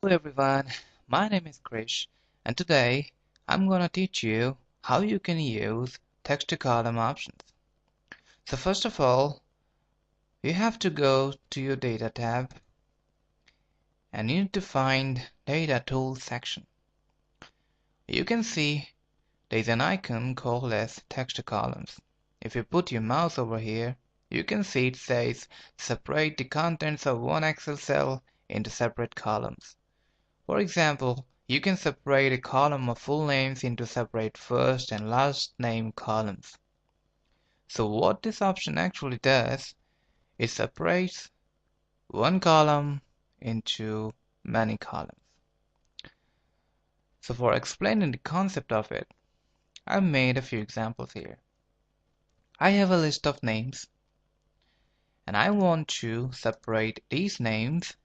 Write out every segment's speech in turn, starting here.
Hello everyone, my name is Krish and today I'm gonna teach you how you can use text to column options. So first of all, you have to go to your data tab and you need to find data tools section. You can see there's an icon called as text to columns. If you put your mouse over here, you can see it says separate the contents of one Excel cell into separate columns. For example, you can separate a column of full names into separate first and last name columns. So what this option actually does is separates one column into many columns. So for explaining the concept of it, I've made a few examples here. I have a list of names and I want to separate these names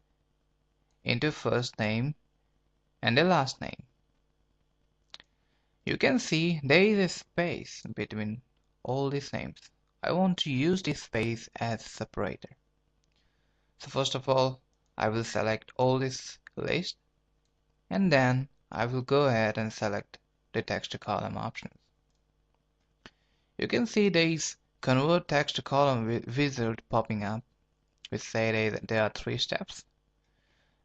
into first name and the last name. You can see there is a space between all these names. I want to use this space as a separator. So first of all, I will select all this list and then I will go ahead and select the text to column options. You can see there is convert text to column wizard popping up, which say there are 3 steps.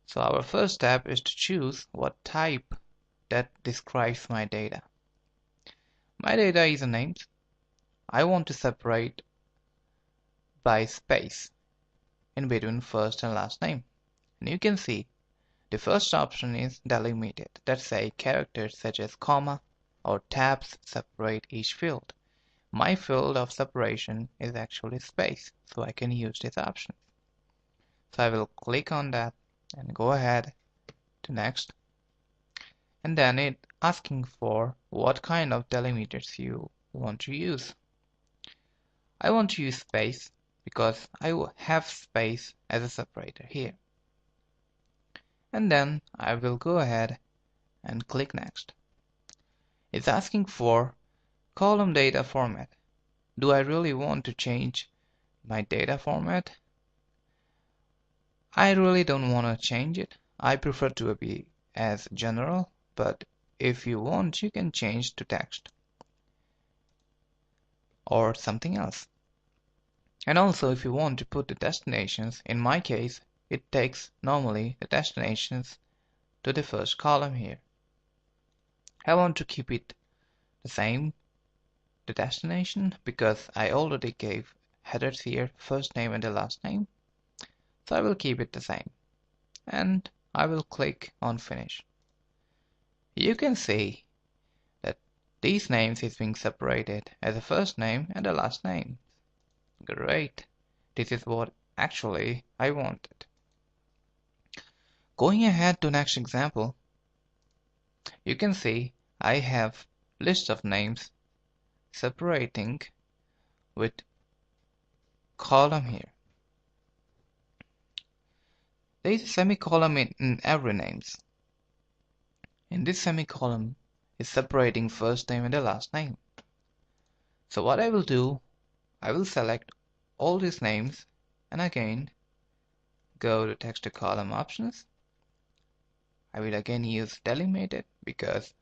So our first step is to choose what type that describes my data. My data is a names. I want to separate by space in between first and last name. And you can see the first option is delimited. That say characters such as comma or tabs separate each field. My field of separation is actually space, so I can use this option. So I will click on that and go ahead to next. And then it asking for what kind of delimiters you want to use. I want to use space because I will have space as a separator here. And then I will go ahead and click next. It's asking for column data format. Do I really want to change my data format? I really don't want to change it. I prefer to be as general, but if you want, you can change to text or something else. And also if you want to put the destinations, in my case, it takes normally the destinations to the first column here. I want to keep it the same, the destination, because I already gave headers here, first name and the last name. So I will keep it the same. And I will click on finish. You can see that these names is being separated as a first name and a last name. Great. This is what actually I wanted. Going ahead to next example, you can see I have list of names separating with column here. There is a semicolon in every names. And this semicolon is separating first name and the last name. So what I will do, I will select all these names and again go to text to column options. I will again use delimited because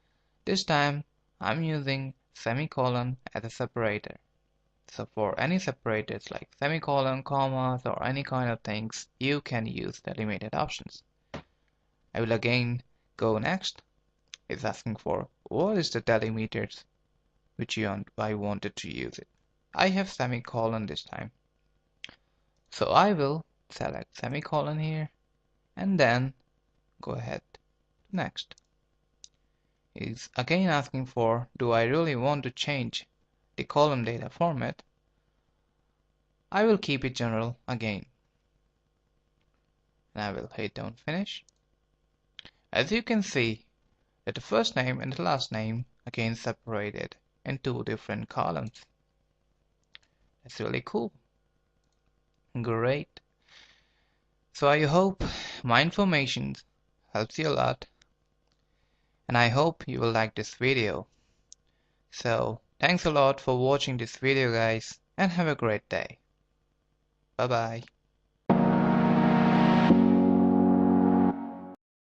this time I'm using semicolon as a separator. So for any separators like semicolon, commas or any kind of things, you can use delimited options. I will again go next. It's asking for what is the delimiters which I wanted to use it. I have semicolon this time. So I will select semicolon here and then go ahead to next. It's again asking for do I really want to change the column data format. I will keep it general again. And I will hit down finish. As you can see that the first name and the last name again separated in 2 different columns. That's really cool. Great. So I hope my information helps you a lot. And I hope you will like this video. So thanks a lot for watching this video guys and have a great day. Bye bye.